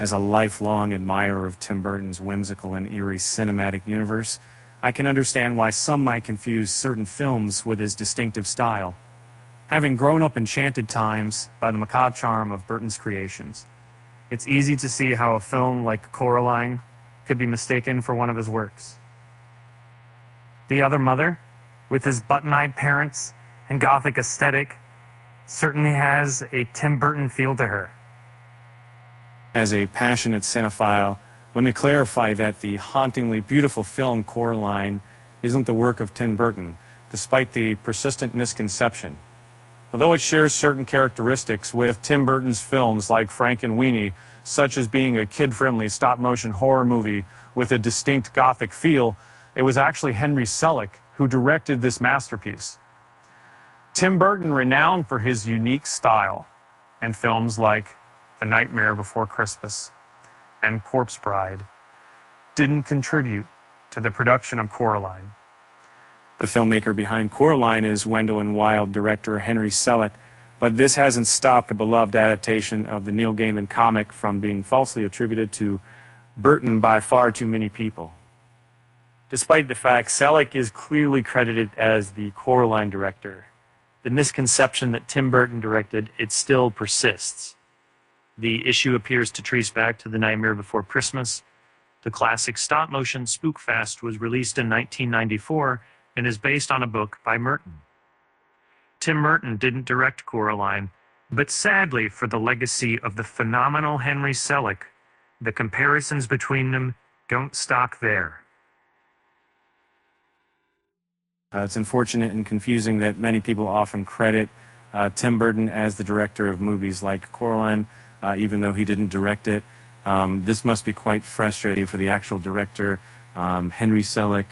As a lifelong admirer of Tim Burton's whimsical and eerie cinematic universe, I can understand why some might confuse certain films with his distinctive style. Having grown up enchanted times by the macabre charm of Burton's creations, it's easy to see how a film like Coraline could be mistaken for one of his works. The Other Mother, with his button-eyed parents and gothic aesthetic, certainly has a Tim Burton feel to her. As a passionate cinephile, let me clarify that the hauntingly beautiful film Coraline isn't the work of Tim Burton, despite the persistent misconception. Although it shares certain characteristics with Tim Burton's films like Frankenweenie, such as being a kid-friendly stop-motion horror movie with a distinct gothic feel, it was actually Henry Selick who directed this masterpiece. Tim Burton, renowned for his unique style, and films like The Nightmare Before Christmas and Corpse Bride, didn't contribute to the production of Coraline. The filmmaker behind Coraline is Wendell and Wild director Henry Selick, but this hasn't stopped the beloved adaptation of the Neil Gaiman comic from being falsely attributed to Burton by far too many people. Despite the fact Selick is clearly credited as the Coraline director, the misconception that Tim Burton directed it still persists. The issue appears to trace back to The Nightmare Before Christmas. The classic stop-motion spookfest was released in 1994 and is based on a book by Burton. Tim Burton didn't direct Coraline, but sadly for the legacy of the phenomenal Henry Selick, the comparisons between them don't stop there. It's unfortunate and confusing that many people often credit Tim Burton as the director of movies like Coraline, even though he didn't direct it. This must be quite frustrating for the actual director, Henry Selick,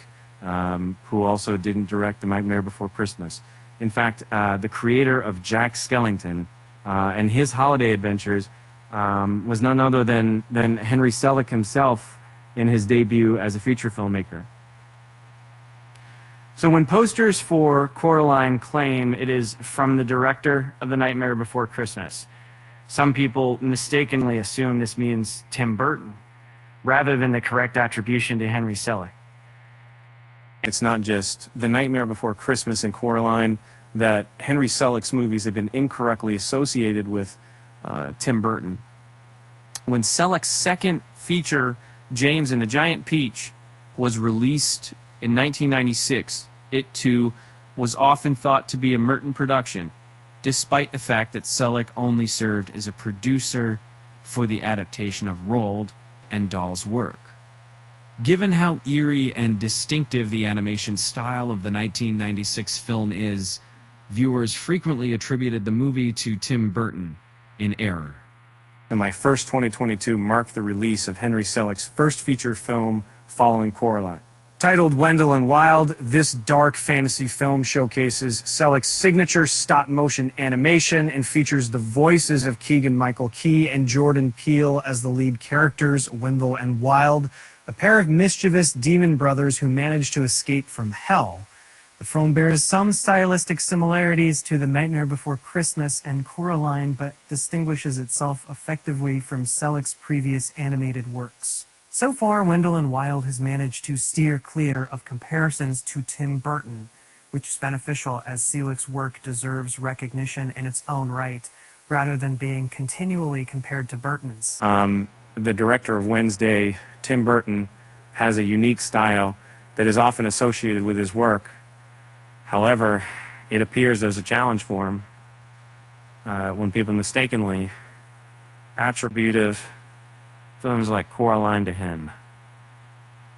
who also didn't direct The Nightmare Before Christmas. In fact, the creator of Jack Skellington and his holiday adventures was none other than Henry Selick himself in his debut as a feature filmmaker. So when posters for Coraline claim it is from the director of The Nightmare Before Christmas, some people mistakenly assume this means Tim Burton, rather than the correct attribution to Henry Selick. It's not just The Nightmare Before Christmas and Coraline that Henry Selick's movies have been incorrectly associated with Tim Burton. When Selick's second feature, James and the Giant Peach, was released in 1996, it too was often thought to be a Burton production, despite the fact that Selick only served as a producer for the adaptation of Roald and Dahl's work. Given how eerie and distinctive the animation style of the 1996 film is, viewers frequently attributed the movie to Tim Burton in error. And my first 2022 marked the release of Henry Selick's first feature film following Coraline. Titled Wendell and Wild, this dark fantasy film showcases Selick's signature stop-motion animation and features the voices of Keegan-Michael Key and Jordan Peele as the lead characters, Wendell and Wild, a pair of mischievous demon brothers who manage to escape from hell. The film bears some stylistic similarities to The Nightmare Before Christmas and Coraline, but distinguishes itself effectively from Selick's previous animated works. So far, Wendell and Wild has managed to steer clear of comparisons to Tim Burton, which is beneficial as Selick's work deserves recognition in its own right, rather than being continually compared to Burton's. The director of Wednesday, Tim Burton, has a unique style that is often associated with his work. However, it appears there's a challenge for him when people mistakenly attribute films like Coraline to him.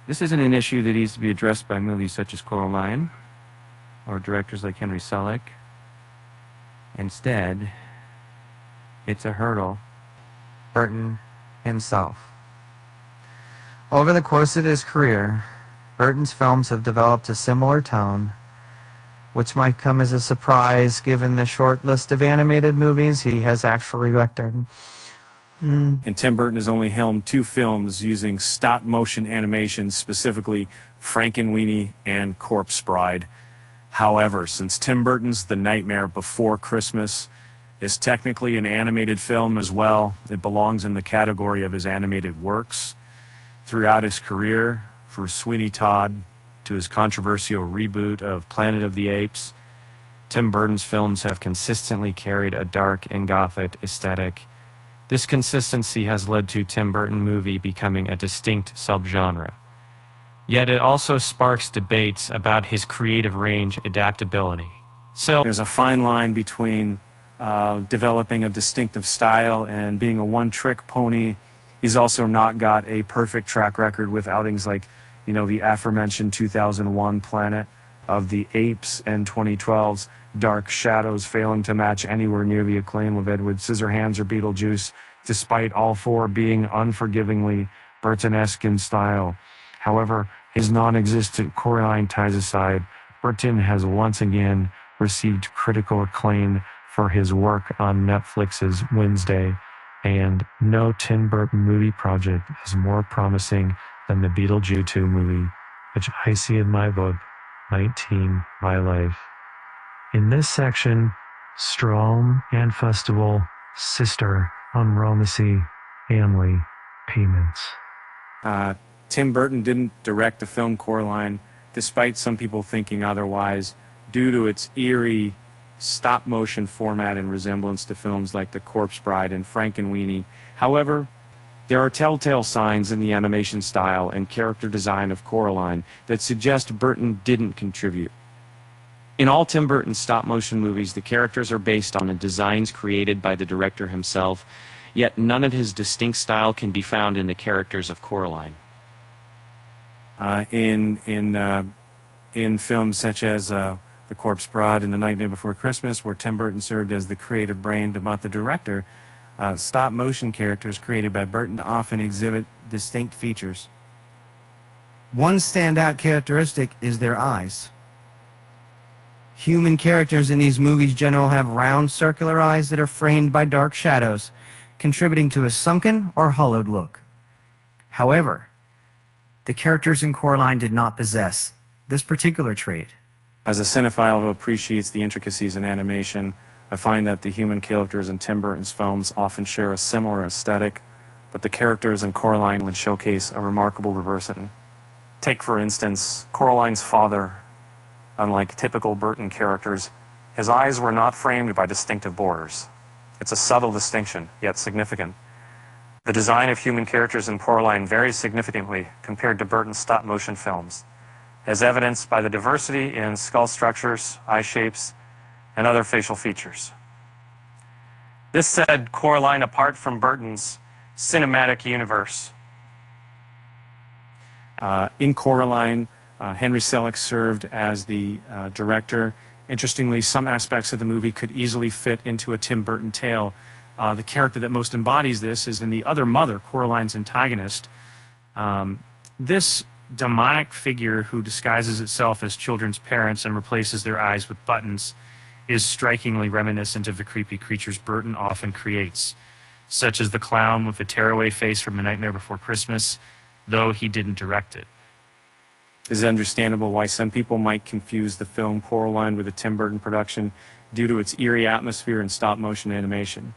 This isn't an issue that needs to be addressed by movies such as Coraline or directors like Henry Selick. Instead, it's a hurdle Burton himself. Over the course of his career, Burton's films have developed a similar tone, which might come as a surprise given the short list of animated movies he has actually directed. And Tim Burton has only helmed 2 films using stop-motion animation, specifically Frankenweenie and Corpse Bride. However, since Tim Burton's The Nightmare Before Christmas is technically an animated film as well. It belongs in the category of his animated works. Throughout his career, from Sweeney Todd to his controversial reboot of Planet of the Apes, Tim Burton's films have consistently carried a dark and gothic aesthetic. This consistency has led to Tim Burton movie becoming a distinct subgenre. Yet it also sparks debates about his creative range adaptability. So there's a fine line between developing a distinctive style and being a one-trick pony. He's also not got a perfect track record with outings like, the aforementioned 2001 Planet of the Apes and 2012's Dark Shadows, failing to match anywhere near the acclaim of Edward Scissorhands or Beetlejuice, despite all four being unforgivingly Burton-esque in style. However, his non-existent Coraline ties aside, Burton has once again received critical acclaim for his work on Netflix's Wednesday, and no Tim Burton movie project is more promising than the Beetlejuice 2 movie, which I see in my book, 19, My Life. In this section, Strom and Festival, Sister on Romacy, Family, Payments. Tim Burton didn't direct the film Coraline, despite some people thinking otherwise, due to its eerie stop-motion format and resemblance to films like The Corpse Bride and Frankenweenie. However, there are telltale signs in the animation style and character design of Coraline that suggest Burton didn't contribute. In all Tim Burton stop-motion movies, the characters are based on the designs created by the director himself, yet none of his distinct style can be found in the characters of Coraline. In films such as The Corpse Bride and The Nightmare Before Christmas, where Tim Burton served as the creative brain about the director, stop-motion characters created by Burton often exhibit distinct features. One standout characteristic is their eyes. Human characters in these movies generally have round, circular eyes that are framed by dark shadows, contributing to a sunken or hollowed look. However, the characters in Coraline did not possess this particular trait. As a cinephile who appreciates the intricacies in animation, I find that the human characters in Tim Burton's films often share a similar aesthetic, but the characters in Coraline would showcase a remarkable diversity. Take, for instance, Coraline's father. Unlike typical Burton characters, his eyes were not framed by distinctive borders. It's a subtle distinction, yet significant. The design of human characters in Coraline varies significantly compared to Burton's stop-motion films, as evidenced by the diversity in skull structures, eye shapes, and other facial features. This set Coraline apart from Burton's cinematic universe. In Coraline, Henry Selick served as the director. Interestingly, some aspects of the movie could easily fit into a Tim Burton tale. The character that most embodies this is in the other mother, Coraline's antagonist. This demonic figure who disguises itself as children's parents and replaces their eyes with buttons is strikingly reminiscent of the creepy creatures Burton often creates, such as the clown with the tearaway face from A Nightmare Before Christmas, though he didn't direct it. It is understandable why some people might confuse the film Coraline with a Tim Burton production due to its eerie atmosphere and stop-motion animation.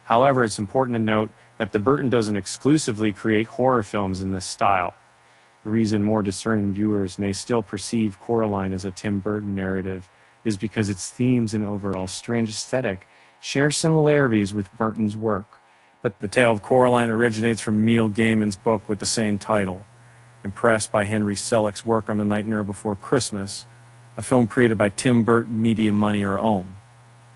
However, it's important to note that the Burton doesn't exclusively create horror films in this style. The reason more discerning viewers may still perceive Coraline as a Tim Burton narrative is because its themes and overall strange aesthetic share similarities with Burton's work. But the tale of Coraline originates from Neil Gaiman's book with the same title. Impressed by Henry Selick's work on The Nightmare Before Christmas, a film created by Tim Burton Media Money or OWN,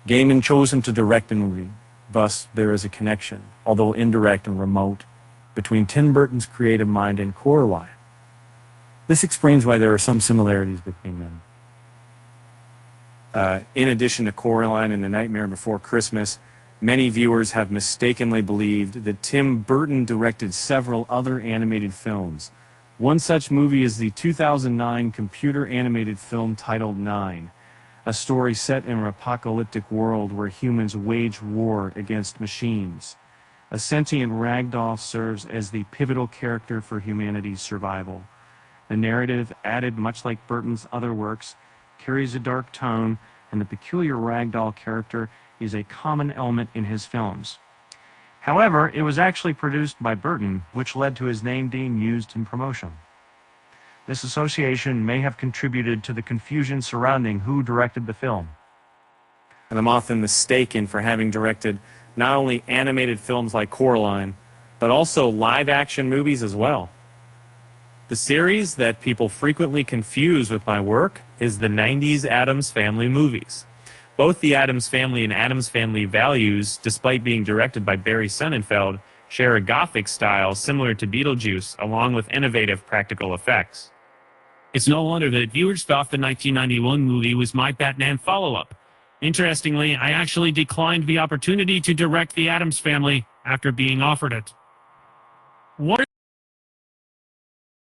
Gaiman chose him to direct the movie. Thus, there is a connection, although indirect and remote, between Tim Burton's creative mind and Coraline. This explains why there are some similarities between them. In addition to Coraline and The Nightmare Before Christmas, many viewers have mistakenly believed that Tim Burton directed several other animated films. One such movie is the 2009 computer animated film titled 9, a story set in an apocalyptic world where humans wage war against machines. A sentient ragdoll serves as the pivotal character for humanity's survival. The narrative, added much like Burton's other works, carries a dark tone and the peculiar ragdoll character is a common element in his films. However, it was actually produced by Burton, which led to his name being used in promotion. This association may have contributed to the confusion surrounding who directed the film. And I'm often mistaken for having directed not only animated films like Coraline, but also live-action movies as well. The series that people frequently confuse with my work is the 90s Addams Family movies. Both the Addams Family and Addams Family Values, despite being directed by Barry Sonnenfeld, share a gothic style similar to Beetlejuice, along with innovative practical effects. It's no wonder that viewers thought the 1991 movie was my Batman follow-up. Interestingly, I actually declined the opportunity to direct the Addams Family after being offered it. What